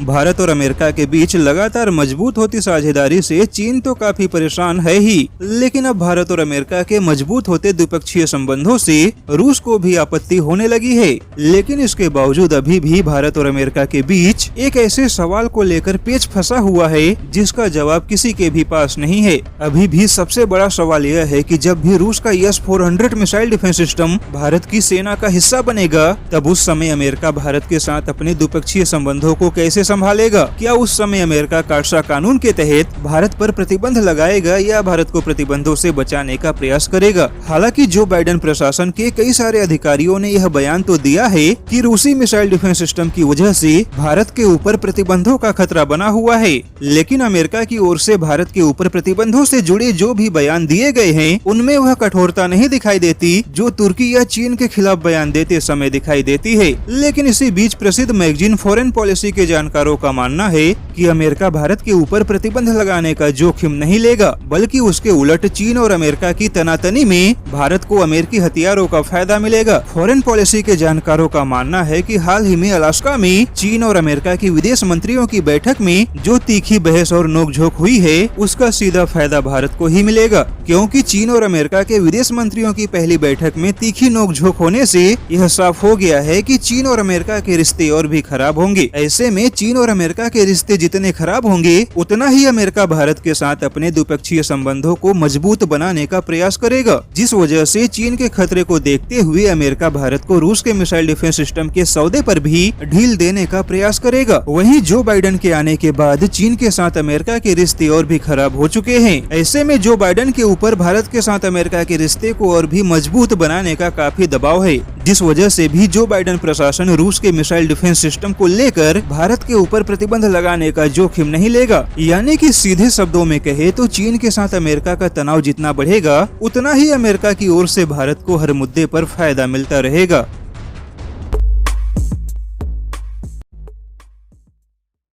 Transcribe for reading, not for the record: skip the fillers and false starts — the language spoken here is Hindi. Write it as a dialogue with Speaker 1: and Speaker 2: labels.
Speaker 1: भारत और अमेरिका के बीच लगातार मजबूत होती साझेदारी से चीन तो काफी परेशान है ही, लेकिन अब भारत और अमेरिका के मजबूत होते द्विपक्षीय संबंधों से रूस को भी आपत्ति होने लगी है। लेकिन इसके बावजूद अभी भी भारत और अमेरिका के बीच एक ऐसे सवाल को लेकर पेच फंसा हुआ है जिसका जवाब किसी के भी पास नहीं है। अभी भी सबसे बड़ा सवाल यह है कि जब भी रूस का S-400 missile defence system Bharat की सेना का हिस्सा बनेगा, तब उस समय अमेरिका भारत के साथ अपने द्विपक्षीय संबंधों को कैसे संभालेगा? क्या उस समय अमेरिका काटसा कानून के तहत भारत पर प्रतिबंध लगाएगा या भारत को प्रतिबंधों से बचाने का प्रयास करेगा? हालांकि जो बाइडेन प्रशासन के कई सारे अधिकारियों ने यह बयान तो दिया है कि रूसी मिसाइल डिफेंस सिस्टम की वजह से भारत के ऊपर प्रतिबंधों का खतरा बना हुआ है, लेकिन अमेरिका की ओर से भारत के ऊपर प्रतिबंधों से जुड़े जो भी बयान दिए गए हैं उनमें वह कठोरता नहीं दिखाई देती जो तुर्की या चीन के खिलाफ बयान देते समय दिखाई देती है। लेकिन इसी बीच प्रसिद्ध मैगजीन फॉरेन पॉलिसी के जानकारों का मानना है कि अमेरिका भारत के ऊपर प्रतिबंध लगाने का जोखिम नहीं लेगा, बल्कि उसके उलट चीन और अमेरिका की तनातनी में भारत को अमेरिकी हथियारों का फायदा मिलेगा। फॉरेन पॉलिसी के जानकारों का मानना है कि हाल ही में अलास्का में चीन और अमेरिका की विदेश मंत्रियों की बैठक में जो तीखी बहस और नोकझोंक हुई है उसका सीधा फायदा भारत को ही मिलेगा, क्योंकि चीन और अमेरिका के विदेश मंत्रियों की पहली बैठक में तीखी नोकझोंक होने से यह साफ हो गया है कि चीन और अमेरिका के रिश्ते और भी खराब होंगे। ऐसे में चीन और अमेरिका के रिश्ते जितने खराब होंगे उतना ही अमेरिका भारत के साथ अपने द्विपक्षीय संबंधों को मजबूत बनाने का प्रयास करेगा, जिस वजह से चीन के खतरे को देखते हुए अमेरिका भारत को रूस के मिसाइल डिफेंस सिस्टम के सौदे पर भी ढील देने का प्रयास करेगा। वहीं जो बाइडेन के आने के बाद चीन के साथ अमेरिका के रिश्ते और भी खराब हो चुके हैं। ऐसे में जो बाइडेन के ऊपर भारत के साथ अमेरिका के रिश्ते को और भी मजबूत बनाने का काफी दबाव है, जिस वजह से भी जो बाइडेन प्रशासन रूस के मिसाइल डिफेंस सिस्टम को लेकर भारत के ऊपर प्रतिबंध लगाने का जोखिम नहीं लेगा। यानी कि सीधे शब्दों में कहे तो चीन के साथ अमेरिका का तनाव जितना बढ़ेगा उतना ही अमेरिका की ओर से भारत को हर मुद्दे पर फायदा मिलता रहेगा।